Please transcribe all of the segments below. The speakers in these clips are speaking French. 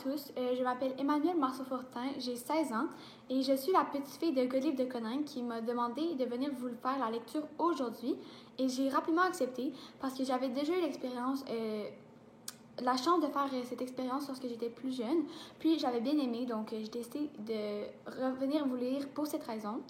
tous, je m'appelle Emmanuelle Marceau-Fortin, j'ai 16 ans et je suis la petite-fille de Godelieve de Coninck qui m'a demandé de venir vous faire la lecture aujourd'hui et j'ai rapidement accepté parce que j'avais déjà eu la chance de faire cette expérience lorsque j'étais plus jeune, puis j'avais bien aimé, donc j'ai décidé de revenir vous lire pour cette raison.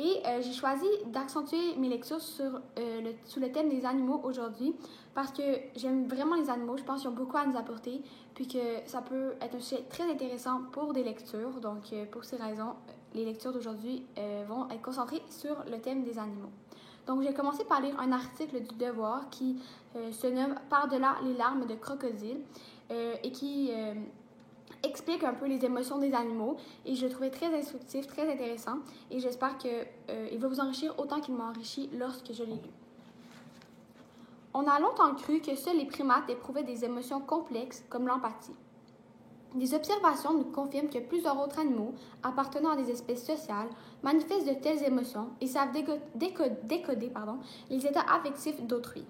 Et j'ai choisi d'accentuer mes lectures sous le thème des animaux aujourd'hui parce que j'aime vraiment les animaux. Je pense qu'ils ont beaucoup à nous apporter, puis que ça peut être un sujet très intéressant pour des lectures. Donc, pour ces raisons, les lectures d'aujourd'hui vont être concentrées sur le thème des animaux. Donc, j'ai commencé par lire un article du Devoir qui se nomme Par-delà les larmes de crocodile et qui explique un peu les émotions des animaux et je le trouvais très instructif, très intéressant et j'espère qu'il va vous enrichir autant qu'il m'a enrichi lorsque je l'ai lu. On a longtemps cru que seuls les primates éprouvaient des émotions complexes comme l'empathie. Des observations nous confirment que plusieurs autres animaux appartenant à des espèces sociales manifestent de telles émotions et savent décoder les états affectifs d'autrui.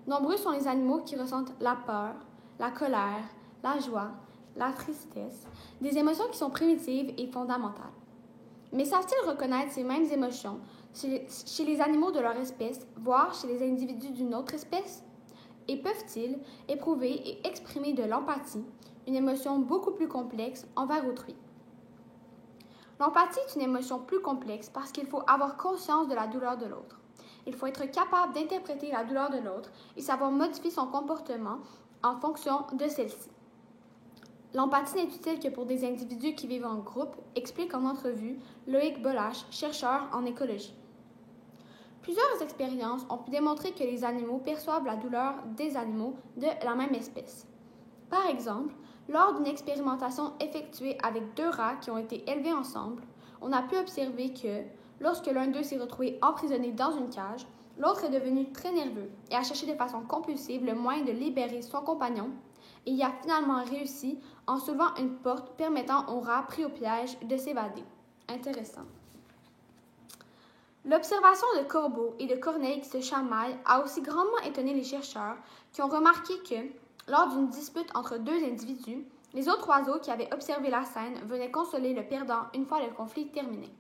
Nombreux sont les animaux qui ressentent la peur, la colère, la joie, la tristesse, des émotions qui sont primitives et fondamentales. Mais savent-ils reconnaître ces mêmes émotions chez les animaux de leur espèce, voire chez les individus d'une autre espèce? Et peuvent-ils éprouver et exprimer de l'empathie, une émotion beaucoup plus complexe envers autrui? L'empathie est une émotion plus complexe parce qu'il faut avoir conscience de la douleur de l'autre. Il faut être capable d'interpréter la douleur de l'autre et savoir modifier son comportement en fonction de celle-ci. L'empathie n'est utile que pour des individus qui vivent en groupe, explique en entrevue Loïc Bolache, chercheur en écologie. Plusieurs expériences ont pu démontrer que les animaux perçoivent la douleur des animaux de la même espèce. Par exemple, lors d'une expérimentation effectuée avec 2 rats qui ont été élevés ensemble, on a pu observer que, lorsque l'un d'eux s'est retrouvé emprisonné dans une cage, l'autre est devenu très nerveux et a cherché de façon compulsive le moyen de libérer son compagnon et y a finalement réussi en soulevant une porte permettant au rat pris au piège de s'évader. Intéressant. L'observation de corbeaux et de corneilles qui se chamaillent a aussi grandement étonné les chercheurs qui ont remarqué que, lors d'une dispute entre 2 individus, les autres oiseaux qui avaient observé la scène venaient consoler le perdant une fois le conflit terminé.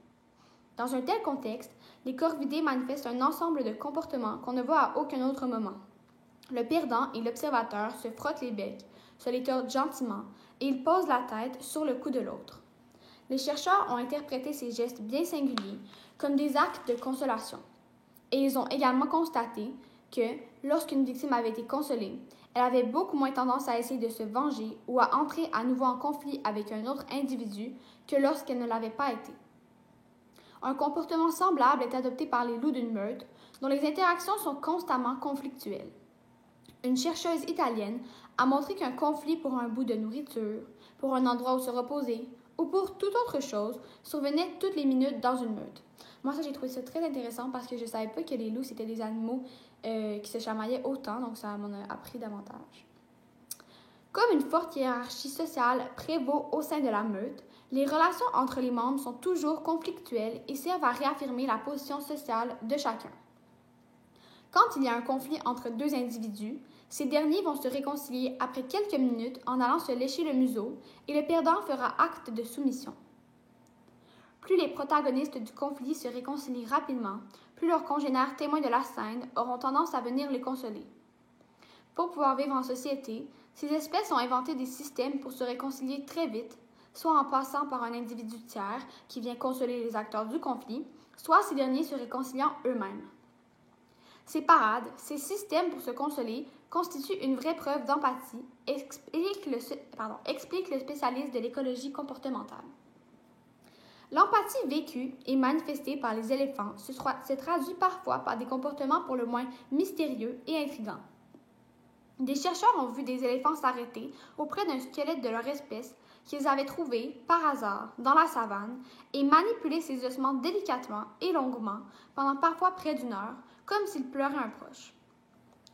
Dans un tel contexte, les corvidés manifestent un ensemble de comportements qu'on ne voit à aucun autre moment. Le perdant et l'observateur se frottent les becs, se les tordent gentiment et ils posent la tête sur le cou de l'autre. Les chercheurs ont interprété ces gestes bien singuliers comme des actes de consolation. Et ils ont également constaté que, lorsqu'une victime avait été consolée, elle avait beaucoup moins tendance à essayer de se venger ou à entrer à nouveau en conflit avec un autre individu que lorsqu'elle ne l'avait pas été. Un comportement semblable est adopté par les loups d'une meute, dont les interactions sont constamment conflictuelles. Une chercheuse italienne a montré qu'un conflit pour un bout de nourriture, pour un endroit où se reposer ou pour toute autre chose survenait toutes les minutes dans une meute. Moi, j'ai trouvé ça très intéressant parce que je ne savais pas que les loups, c'était des animaux qui se chamaillaient autant, donc ça m'en a appris davantage. Comme une forte hiérarchie sociale prévaut au sein de la meute, les relations entre les membres sont toujours conflictuelles et servent à réaffirmer la position sociale de chacun. Quand il y a un conflit entre 2 individus, ces derniers vont se réconcilier après quelques minutes en allant se lécher le museau et le perdant fera acte de soumission. Plus les protagonistes du conflit se réconcilient rapidement, plus leurs congénères témoins de la scène auront tendance à venir les consoler. Pour pouvoir vivre en société, ces espèces ont inventé des systèmes pour se réconcilier très vite, soit en passant par un individu tiers qui vient consoler les acteurs du conflit, soit ces derniers se réconciliant eux-mêmes. Ces parades, ces systèmes pour se consoler, constituent une vraie preuve d'empathie, explique le spécialiste de l'écologie comportementale. L'empathie vécue et manifestée par les éléphants se traduit parfois par des comportements pour le moins mystérieux et intrigants. Des chercheurs ont vu des éléphants s'arrêter auprès d'un squelette de leur espèce qu'ils avaient trouvé, par hasard, dans la savane et manipuler ses ossements délicatement et longuement pendant parfois près d'1 heure, comme s'il pleurait un proche.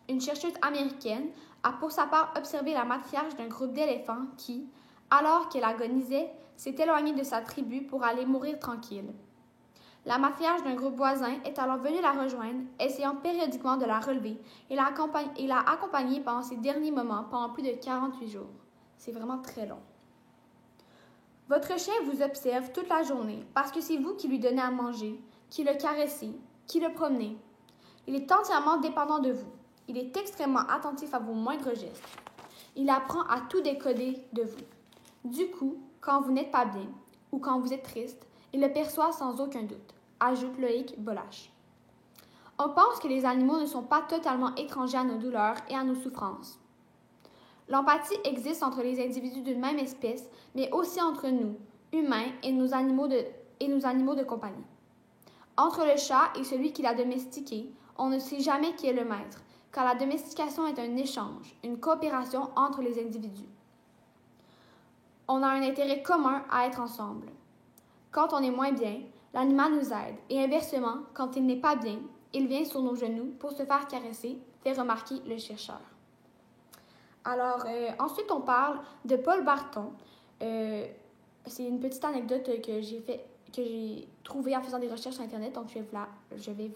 Une chercheuse américaine a pour sa part observé la matriarche d'un groupe d'éléphants qui, alors qu'elle agonisait, s'est éloignée de sa tribu pour aller mourir tranquille. La matriarche d'un groupe voisin est alors venue la rejoindre, essayant périodiquement de la relever et l'a accompagnée pendant ses derniers moments, pendant plus de 48 jours. C'est vraiment très long. Votre chien vous observe toute la journée parce que c'est vous qui lui donnez à manger, qui le caressez, qui le promenez. Il est entièrement dépendant de vous. Il est extrêmement attentif à vos moindres gestes. Il apprend à tout décoder de vous. Du coup, quand vous n'êtes pas bien ou quand vous êtes triste, il le perçoit sans aucun doute, ajoute Loïc Bolache. On pense que les animaux ne sont pas totalement étrangers à nos douleurs et à nos souffrances. L'empathie existe entre les individus d'une même espèce, mais aussi entre nous, humains, et nos animaux de compagnie. Entre le chat et celui qui l'a domestiqué, on ne sait jamais qui est le maître, car la domestication est un échange, une coopération entre les individus. On a un intérêt commun à être ensemble. Quand on est moins bien, l'animal nous aide, et inversement, quand il n'est pas bien, il vient sur nos genoux pour se faire caresser, fait remarquer le chercheur. Alors, ensuite, on parle de Paul Barton. C'est une petite anecdote que j'ai trouvée en faisant des recherches sur Internet, donc je vais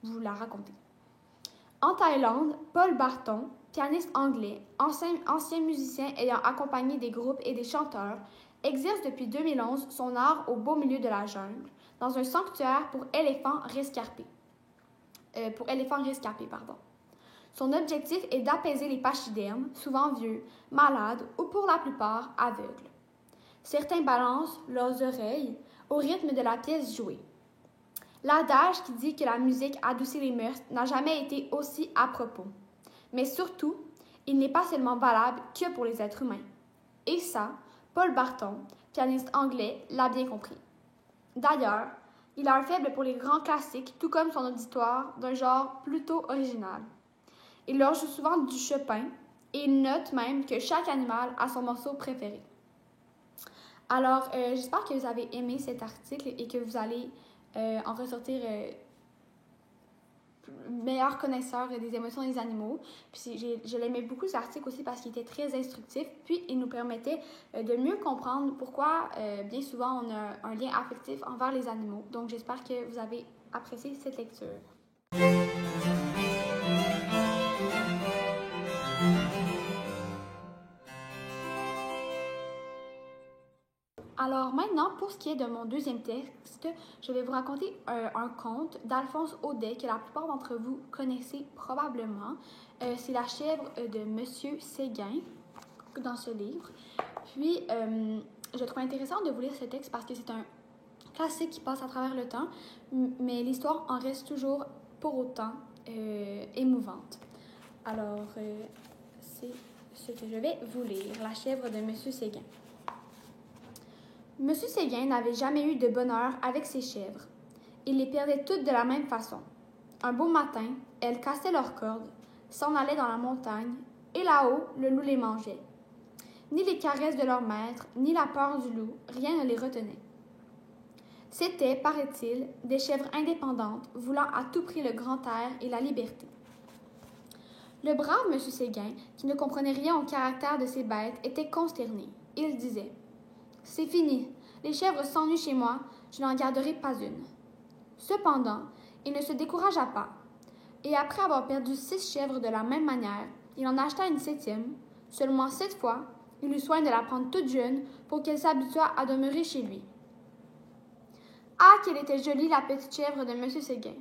vous la raconter. En Thaïlande, Paul Barton, pianiste anglais, ancien musicien ayant accompagné des groupes et des chanteurs, exerce depuis 2011 son art au beau milieu de la jungle, dans un sanctuaire pour éléphants rescapés. Son objectif est d'apaiser les pachydermes, souvent vieux, malades ou pour la plupart aveugles. Certains balancent leurs oreilles au rythme de la pièce jouée. L'adage qui dit que la musique adoucit les mœurs n'a jamais été aussi à propos. Mais surtout, il n'est pas seulement valable que pour les êtres humains. Et ça, Paul Barton, pianiste anglais, l'a bien compris. D'ailleurs, il a un faible pour les grands classiques, tout comme son auditoire, d'un genre plutôt original. Il leur joue souvent du Chopin et il note même que chaque animal a son morceau préféré. Alors, j'espère que vous avez aimé cet article et que vous allez en ressortir meilleur connaisseur des émotions des animaux. Puis je l'aimais beaucoup cet article aussi parce qu'il était très instructif, puis il nous permettait de mieux comprendre pourquoi bien souvent on a un lien affectif envers les animaux. Donc j'espère que vous avez apprécié cette lecture. Alors maintenant, pour ce qui est de mon deuxième texte, je vais vous raconter un conte d'Alphonse Audet que la plupart d'entre vous connaissez probablement. C'est La chèvre de Monsieur Séguin dans ce livre. Puis, je trouve intéressant de vous lire ce texte parce que c'est un classique qui passe à travers le temps, mais l'histoire en reste toujours pour autant émouvante. Alors, c'est ce que je vais vous lire, La chèvre de Monsieur Séguin. Monsieur Séguin n'avait jamais eu de bonheur avec ses chèvres. Il les perdait toutes de la même façon. Un beau matin, elles cassaient leurs cordes, s'en allaient dans la montagne, et là-haut, le loup les mangeait. Ni les caresses de leur maître, ni la peur du loup, rien ne les retenait. C'étaient, paraît-il, des chèvres indépendantes, voulant à tout prix le grand air et la liberté. Le brave Monsieur Séguin, qui ne comprenait rien au caractère de ces bêtes, était consterné. Il disait: « C'est fini, les chèvres s'ennuient chez moi, je n'en garderai pas une. » Cependant, il ne se découragea pas, et après avoir perdu 6 chèvres de la même manière, il en acheta une 7e. Seulement cette fois, il eut soin de la prendre toute jeune pour qu'elle s'habituât à demeurer chez lui. Ah, qu'elle était jolie, la petite chèvre de Monsieur Séguin!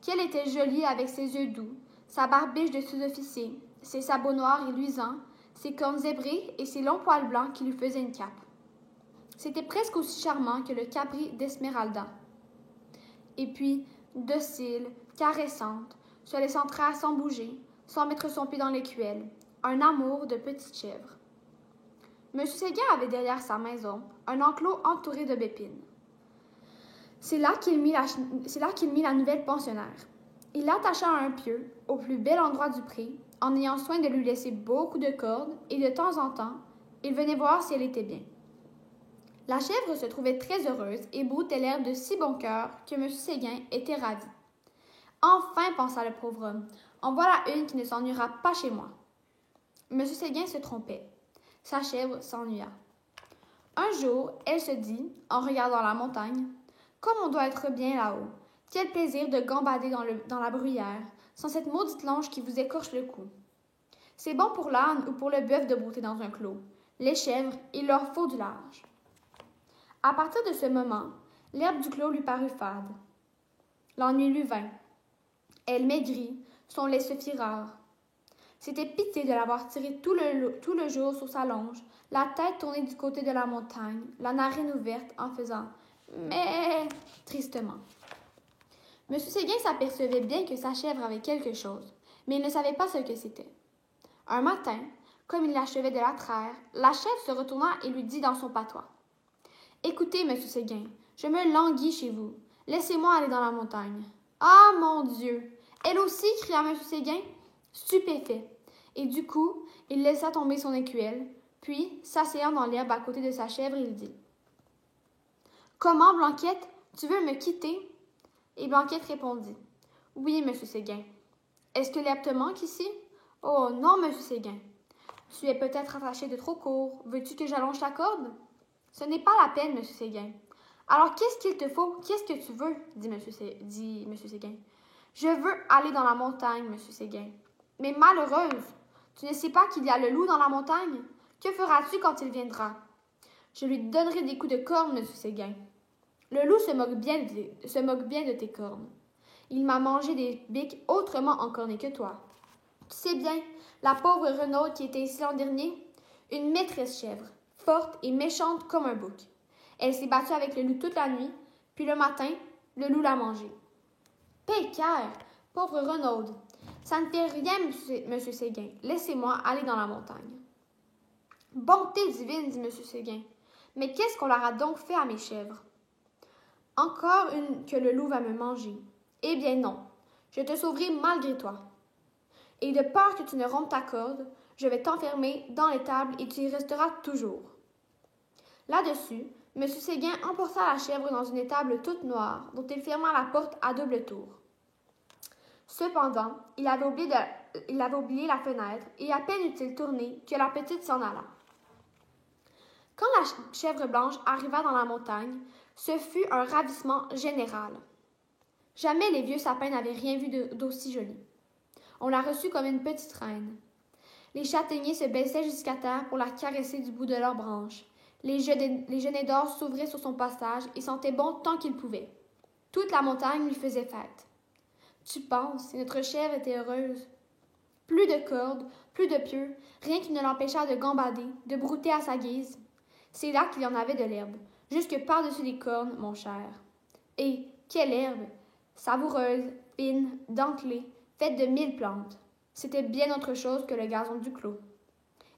Qu'elle était jolie avec ses yeux doux, sa barbiche de sous-officier, ses sabots noirs et luisants, ses cornes zébrées et ses longs poils blancs qui lui faisaient une cape. C'était presque aussi charmant que le cabri d'Esmeralda. Et puis, docile, caressante, se laissant traire sans bouger, sans mettre son pied dans l'écuelle, un amour de petite chèvre. Monsieur Séguin avait derrière sa maison un enclos entouré de bépines. C'est là qu'il mit la nouvelle pensionnaire. Il l'attacha à un pieu, au plus bel endroit du pré, en ayant soin de lui laisser beaucoup de cordes, et de temps en temps, il venait voir si elle était bien. La chèvre se trouvait très heureuse et broutait l'herbe de si bon cœur que M. Séguin était ravi. « Enfin, pensa le pauvre homme, en voilà une qui ne s'ennuiera pas chez moi. » M. Séguin se trompait. Sa chèvre s'ennuya. Un jour, elle se dit, en regardant la montagne, « Comme on doit être bien là-haut! Quel plaisir de gambader dans la bruyère, sans cette maudite longe qui vous écorche le cou! C'est bon pour l'âne ou pour le bœuf de brouter dans un clos. Les chèvres, il leur faut du large. » À partir de ce moment, l'herbe du clos lui parut fade. L'ennui lui vint. Elle maigrit, son lait se fit rare. C'était pitié de l'avoir tiré tout le jour sur sa longe, la tête tournée du côté de la montagne, la narine ouverte en faisant « mais » tristement. M. Séguin s'apercevait bien que sa chèvre avait quelque chose, mais il ne savait pas ce que c'était. Un matin, comme il l'achevait de la traire, la chèvre se retourna et lui dit dans son patois « Écoutez, M. Séguin, je me languis chez vous. Laissez-moi aller dans la montagne. »« Ah, mon Dieu! Elle aussi » cria M. Séguin, stupéfait. Et du coup, il laissa tomber son écuelle, puis, s'asseyant dans l'herbe à côté de sa chèvre, il dit « Comment, Blanquette, tu veux me quitter ?» Et Blanquette répondit « Oui, M. Séguin. Est-ce que l'herbe te manque ici? »« Oh, non, M. Séguin. Tu es peut-être attaché de trop court. Veux-tu que j'allonge ta corde? »« Ce n'est pas la peine, M. Séguin. »« Alors, qu'est-ce qu'il te faut? Qu'est-ce que tu veux? » dit M. Séguin. « Je veux aller dans la montagne, M. Séguin. »« Mais malheureuse, tu ne sais pas qu'il y a le loup dans la montagne? Que feras-tu quand il viendra? »« Je lui donnerai des coups de corne, M. Séguin. »« Le loup se moque bien de tes cornes. Il m'a mangé des biques autrement encornées que toi. Tu sais bien, la pauvre Renaude qui était ici l'an dernier, une maîtresse chèvre, forte et méchante comme un bouc. Elle s'est battue avec le loup toute la nuit, puis le matin, le loup l'a mangée. Pécaire, pauvre Renaude, ça ne fait rien, monsieur Séguin. Laissez-moi aller dans la montagne. Bonté divine, dit M. Séguin. Mais qu'est-ce qu'on leur a donc fait à mes chèvres? Encore une que le loup va me manger. Eh bien non, je te sauverai malgré toi. Et de peur que tu ne rompes ta corde, je vais t'enfermer dans l'étable et tu y resteras toujours. Là-dessus, M. Séguin emporta la chèvre dans une étable toute noire, dont il ferma la porte à double tour. Cependant, il avait oublié la fenêtre, et à peine eut-il tourné que la petite s'en alla. Quand la chèvre blanche arriva dans la montagne, ce fut un ravissement général. Jamais les vieux sapins n'avaient rien vu d'aussi joli. On la reçut comme une petite reine. Les châtaigniers se baissaient jusqu'à terre pour la caresser du bout de leurs branches. Les genêts d'or s'ouvraient sur son passage et sentaient bon tant qu'ils pouvaient. Toute la montagne lui faisait fête. Tu penses, si notre chèvre était heureuse. Plus de cordes, plus de pieux, rien qui ne l'empêchât de gambader, de brouter à sa guise. C'est là qu'il y en avait de l'herbe, jusque par-dessus les cornes, mon cher. Et quelle herbe! Savoureuse, fine, dentelée, faite de 1000 plantes. C'était bien autre chose que le gazon du clos.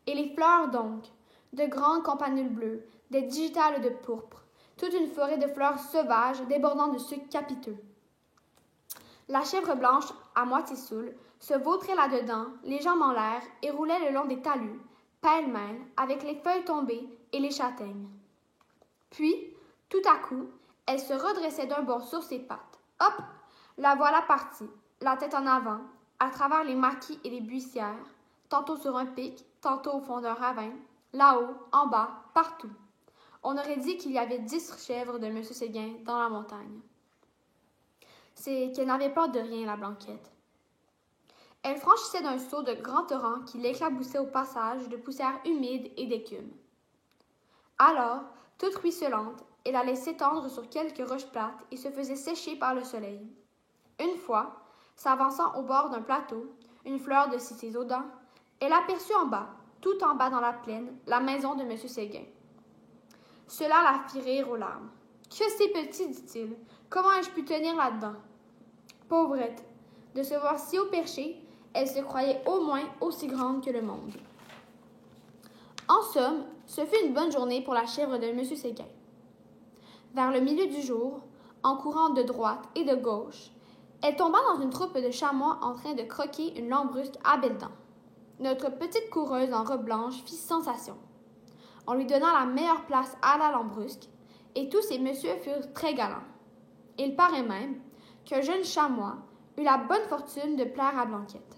Et les fleurs donc, de grandes campanules bleues, des digitales de pourpre, toute une forêt de fleurs sauvages débordant de sucre capiteux. La chèvre blanche, à moitié saoule, se vautrait là-dedans, les jambes en l'air, et roulait le long des talus, pêle-mêle, avec les feuilles tombées et les châtaignes. Puis, tout à coup, elle se redressait d'un bond sur ses pattes. Hop! La voilà partie, la tête en avant, à travers les maquis et les buissières, tantôt sur un pic, tantôt au fond d'un ravin, là-haut, en bas, partout. On aurait dit qu'il y avait 10 chèvres de M. Séguin dans la montagne. C'est qu'elle n'avait peur de rien, la Blanquette. Elle franchissait d'un saut de grands torrents qui l'éclaboussaient au passage de poussière humide et d'écume. Alors, toute ruisselante, elle allait s'étendre sur quelques roches plates et se faisait sécher par le soleil. Une fois, s'avançant au bord d'un plateau, une fleur de cité aux dents, elle aperçut en bas, tout en bas dans la plaine, la maison de M. Séguin. Cela la fit rire aux larmes. « Que c'est petit, dit-il. Comment ai-je pu tenir là-dedans? » Pauvrette, de se voir si haut perché, elle se croyait au moins aussi grande que le monde. En somme, ce fut une bonne journée pour la chèvre de M. Séguin. Vers le milieu du jour, en courant de droite et de gauche, elle tomba dans une troupe de chamois en train de croquer une lambrusque à belles dents. Notre petite coureuse en robe blanche fit sensation. On lui donna la meilleure place à la lambrusque, et tous ces messieurs furent très galants. Il paraît même qu'un jeune chamois eut la bonne fortune de plaire à Blanquette.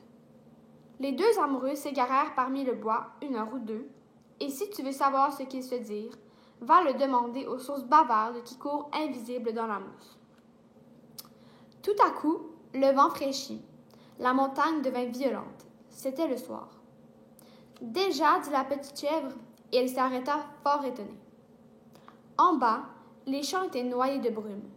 Les deux amoureux s'égarèrent parmi le bois 1 heure ou 2, et si tu veux savoir ce qu'ils se dirent, va le demander aux sources bavardes qui courent invisibles dans la mousse. Tout à coup, le vent fraîchit. La montagne devint violente. C'était le soir. Déjà, dit la petite chèvre, et elle s'arrêta fort étonnée. En bas, les champs étaient noyés de brume.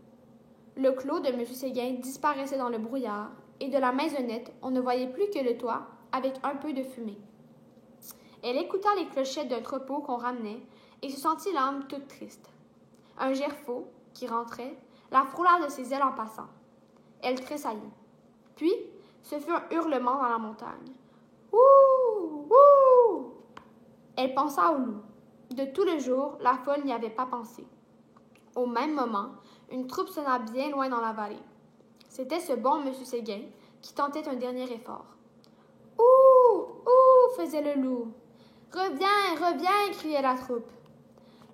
Le clos de M. Séguin disparaissait dans le brouillard, et de la maisonnette, on ne voyait plus que le toit, avec un peu de fumée. Elle écouta les clochettes d'un troupeau qu'on ramenait, et se sentit l'âme toute triste. Un gerfaut, qui rentrait, la frôla de ses ailes en passant. Elle tressaillit. Puis, ce fut un hurlement dans la montagne. Ouh! Ouh! Elle pensa au loup. De tout le jour, la folle n'y avait pas pensé. Au même moment, une troupe sonna bien loin dans la vallée. C'était ce bon M. Séguin qui tentait un dernier effort. Ouh! Ouh! Faisait le loup. Reviens! Reviens! Criait la troupe.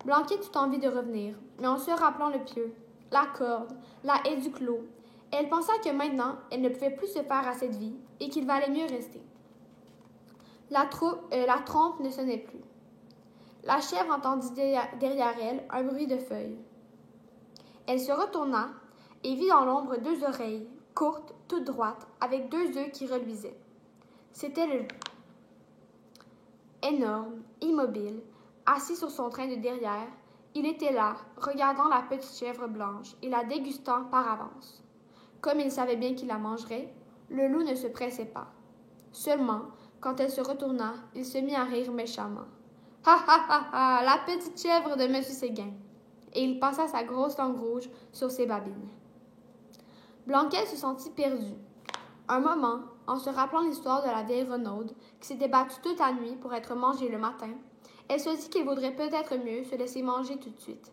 Blanquette eut envie de revenir, mais en se rappelant le pieu, la corde, la haie du clos, elle pensa que maintenant, elle ne pouvait plus se faire à cette vie et qu'il valait mieux rester. La trompe ne sonnait plus. La chèvre entendit derrière elle un bruit de feuilles. Elle se retourna et vit dans l'ombre deux oreilles, courtes, toutes droites, avec deux œufs qui reluisaient. C'était le loup. Énorme, immobile, assis sur son train de derrière, il était là, regardant la petite chèvre blanche et la dégustant par avance. Comme il savait bien qu'il la mangerait, le loup ne se pressait pas. Seulement, quand elle se retourna, il se mit à rire méchamment. « Ha ha ha ha! La petite chèvre de M. Séguin! » Et il passa sa grosse langue rouge sur ses babines. Blanquette se sentit perdue. Un moment, en se rappelant l'histoire de la vieille Renaude, qui s'était battue toute la nuit pour être mangée le matin, elle se dit qu'il vaudrait peut-être mieux se laisser manger tout de suite.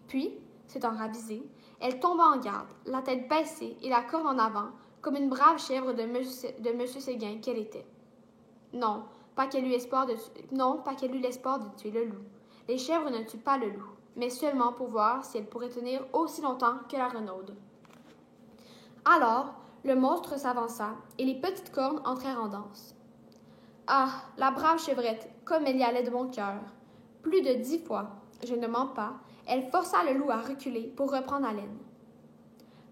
Puis, s'étant ravisée, elle tomba en garde, la tête baissée et la corne en avant, comme une brave chèvre de M. Séguin qu'elle était. Non, pas qu'elle eût l'espoir de tuer le loup. Les chèvres ne tuent pas le loup, mais seulement pour voir si elles pourraient tenir aussi longtemps que la Renaude. Alors, le monstre s'avança et les petites cornes entrèrent en danse. Ah, la brave chevrette, comme elle y allait de mon cœur. Plus de 10 fois, je ne mens pas, elle força le loup à reculer pour reprendre haleine.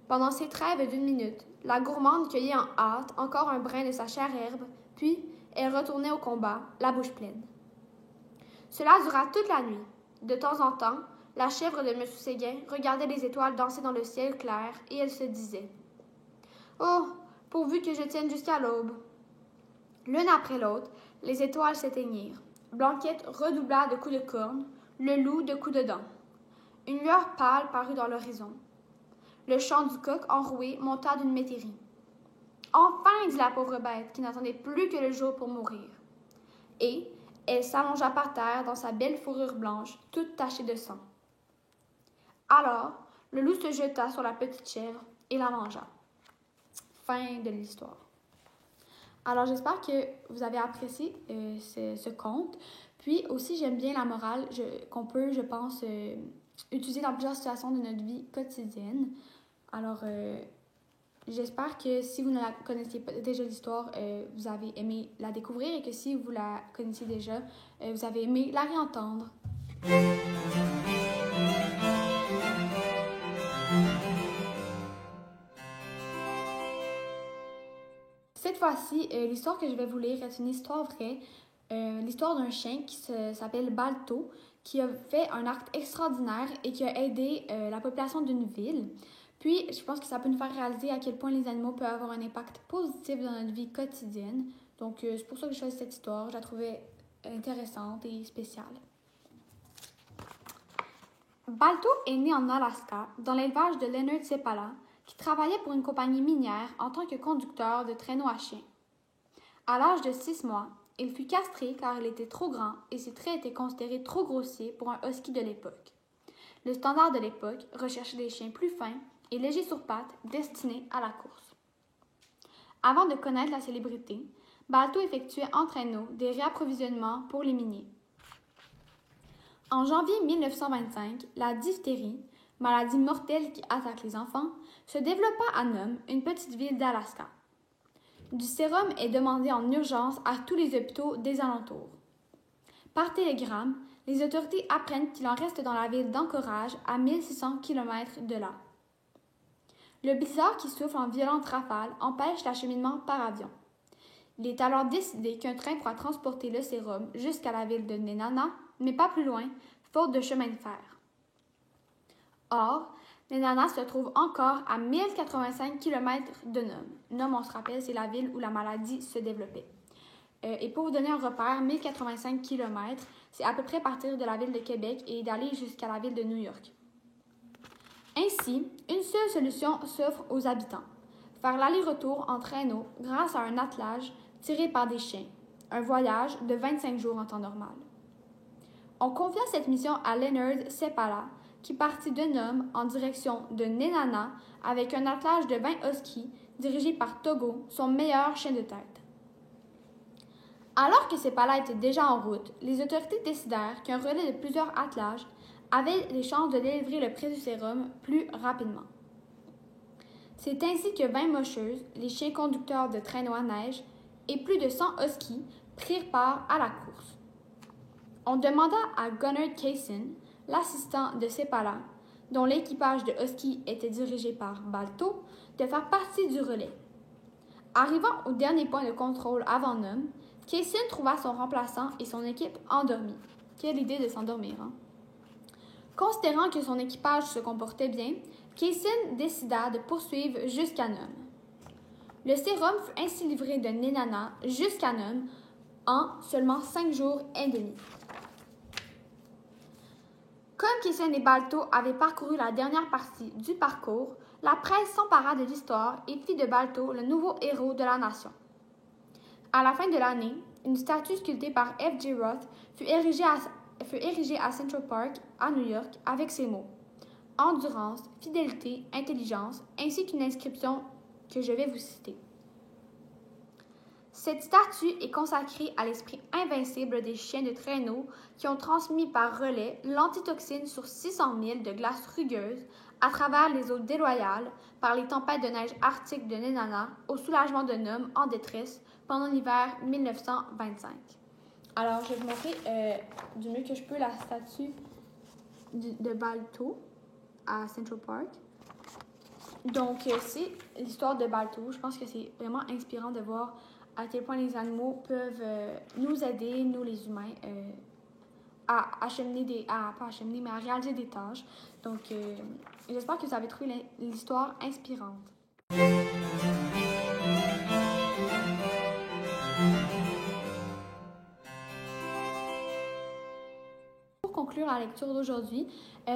Pendant ces trêves d'1 minute, la gourmande cueillait en hâte encore un brin de sa chère herbe, puis elle retournait au combat, la bouche pleine. Cela dura toute la nuit. De temps en temps, la chèvre de M. Séguin regardait les étoiles danser dans le ciel clair et elle se disait « Oh, pourvu que je tienne jusqu'à l'aube !» L'une après l'autre, les étoiles s'éteignirent. Blanquette redoubla de coups de corne, le loup de coups de dents. Une lueur pâle parut dans l'horizon. Le chant du coq enroué monta d'une métairie. « Enfin !» dit la pauvre bête, qui n'attendait plus que le jour pour mourir. Et elle s'allongea par terre dans sa belle fourrure blanche, toute tachée de sang. Alors, le loup se jeta sur la petite chèvre et la mangea. Fin de l'histoire. Alors, j'espère que vous avez apprécié ce conte. Puis aussi, j'aime bien la morale qu'on peut, je pense, utiliser dans plusieurs situations de notre vie quotidienne. Alors, j'espère que si vous ne la connaissiez pas déjà l'histoire, vous avez aimé la découvrir et que si vous la connaissiez déjà, vous avez aimé la réentendre. Cette fois-ci, l'histoire que je vais vous lire est une histoire vraie, l'histoire d'un chien qui s'appelle Balto, qui a fait un acte extraordinaire et qui a aidé la population d'une ville. Puis, je pense que ça peut nous faire réaliser à quel point les animaux peuvent avoir un impact positif dans notre vie quotidienne. Donc, c'est pour ça que j'ai choisi cette histoire. Je la trouvais intéressante et spéciale. Balto est né en Alaska, dans l'élevage de Leonard Seppala, qui travaillait pour une compagnie minière en tant que conducteur de traîneau à chiens. À l'âge de 6 mois, il fut castré car il était trop grand et ses traits étaient considérés trop grossiers pour un husky de l'époque. Le standard de l'époque recherchait des chiens plus fins et légers sur pattes destinés à la course. Avant de connaître la célébrité, Balto effectuait en traîneau des réapprovisionnements pour les miniers. En janvier 1925, la diphtérie, maladie mortelle qui attaque les enfants, se développa à Nome, une petite ville d'Alaska. Du sérum est demandé en urgence à tous les hôpitaux des alentours. Par télégramme, les autorités apprennent qu'il en reste dans la ville d'Anchorage, à 1600 km de là. Le blizzard qui souffle en violentes rafales empêche l'acheminement par avion. Il est alors décidé qu'un train pourra transporter le sérum jusqu'à la ville de Nenana, mais pas plus loin, faute de chemin de fer. Or, Nenana se trouve encore à 1085 km de Nome. Nome, on se rappelle, c'est la ville où la maladie se développait. Et pour vous donner un repère, 1085 km, c'est à peu près partir de la ville de Québec et d'aller jusqu'à la ville de New York. Ainsi, une seule solution s'offre aux habitants. Faire l'aller-retour en traîneau grâce à un attelage tiré par des chiens. Un voyage de 25 jours en temps normal. On confia cette mission à Leonard Seppala, qui partit de Nome en direction de Nenana avec un attelage de 20 huskies dirigé par Togo, son meilleur chien de tête. Alors que Seppala était déjà en route, les autorités décidèrent qu'un relais de plusieurs attelages avait les chances de délivrer le précieux sérum plus rapidement. C'est ainsi que 20 mocheuses, les chiens conducteurs de traîneaux à neige, et plus de 100 huskies prirent part à la course. On demanda à Gunnar Kaysen, l'assistant de Seppala, dont l'équipage de huskies était dirigé par Balto, de faire partie du relais. Arrivant au dernier point de contrôle avant Nome, Kaysen trouva son remplaçant et son équipe endormis. Quelle idée de s'endormir, hein? Considérant que son équipage se comportait bien, Kaysen décida de poursuivre jusqu'à Nome. Le sérum fut ainsi livré de Nenana jusqu'à Nome en seulement 5 jours et demi. Comme Kaysen et Balto avaient parcouru la dernière partie du parcours, la presse s'empara de l'histoire et fit de Balto le nouveau héros de la nation. À la fin de l'année, une statue sculptée par F.J. Roth fut érigée à Central Park, à New York, avec ces mots « Endurance, fidélité, intelligence », ainsi qu'une inscription que je vais vous citer. Cette statue est consacrée à l'esprit invincible des chiens de traîneau qui ont transmis par relais l'antitoxine sur 600 000 de glace rugueuse à travers les eaux déloyales par les tempêtes de neige arctique de Nenana au soulagement de Nome en détresse pendant l'hiver 1925. Alors, je vais vous montrer du mieux que je peux la statue de Balto à Central Park. Donc, c'est l'histoire de Balto. Je pense que c'est vraiment inspirant de voir à quel point les animaux peuvent nous aider, nous les humains, à réaliser des tâches. Donc, j'espère que vous avez trouvé l'histoire inspirante. Pour conclure la lecture d'aujourd'hui,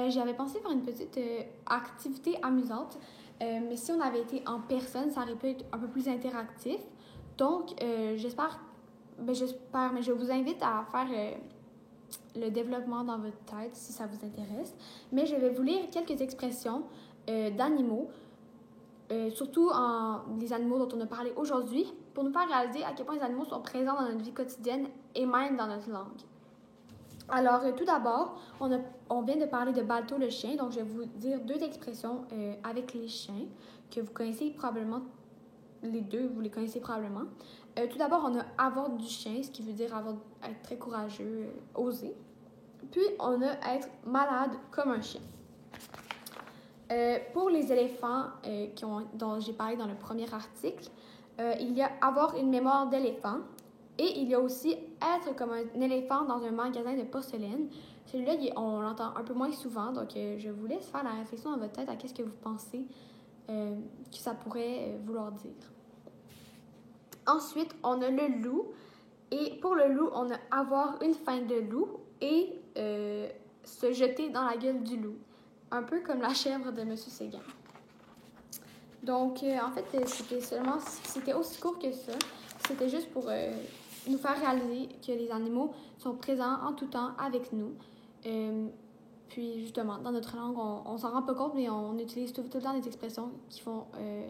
j'avais pensé faire une petite activité amusante, mais si on avait été en personne, ça aurait pu être un peu plus interactif. Donc, j'espère, mais je vous invite à faire le développement dans votre tête si ça vous intéresse. Mais je vais vous lire quelques expressions d'animaux, surtout les animaux dont on a parlé aujourd'hui, pour nous faire réaliser à quel point les animaux sont présents dans notre vie quotidienne et même dans notre langue. Alors, tout d'abord, on vient de parler de Balto le chien, donc je vais vous dire 2 expressions avec les chiens que vous connaissez probablement. Les deux, vous les connaissez probablement. Tout d'abord, on a avoir du chien, ce qui veut dire être très courageux, oser. Puis, on a être malade comme un chien. Pour les éléphants dont j'ai parlé dans le premier article, il y a avoir une mémoire d'éléphant et il y a aussi être comme un éléphant dans un magasin de porcelaine. Celui-là, on l'entend un peu moins souvent, donc je vous laisse faire la réflexion dans votre tête à qu'est-ce que vous pensez que ça pourrait vouloir dire. Ensuite, on a le loup. Et pour le loup, on a avoir une faim de loup et se jeter dans la gueule du loup. Un peu comme la chèvre de M. Séguin. Donc, en fait, c'était aussi court que ça. C'était juste pour nous faire réaliser que les animaux sont présents en tout temps avec nous. Puis, justement, dans notre langue, on s'en rend pas compte, mais on utilise tout le temps des expressions qui font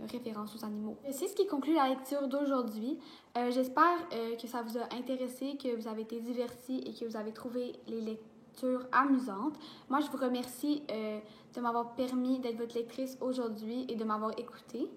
référence aux animaux. C'est ce qui conclut la lecture d'aujourd'hui. J'espère que ça vous a intéressé, que vous avez été divertis et que vous avez trouvé les lectures amusantes. Moi, je vous remercie de m'avoir permis d'être votre lectrice aujourd'hui et de m'avoir écoutée.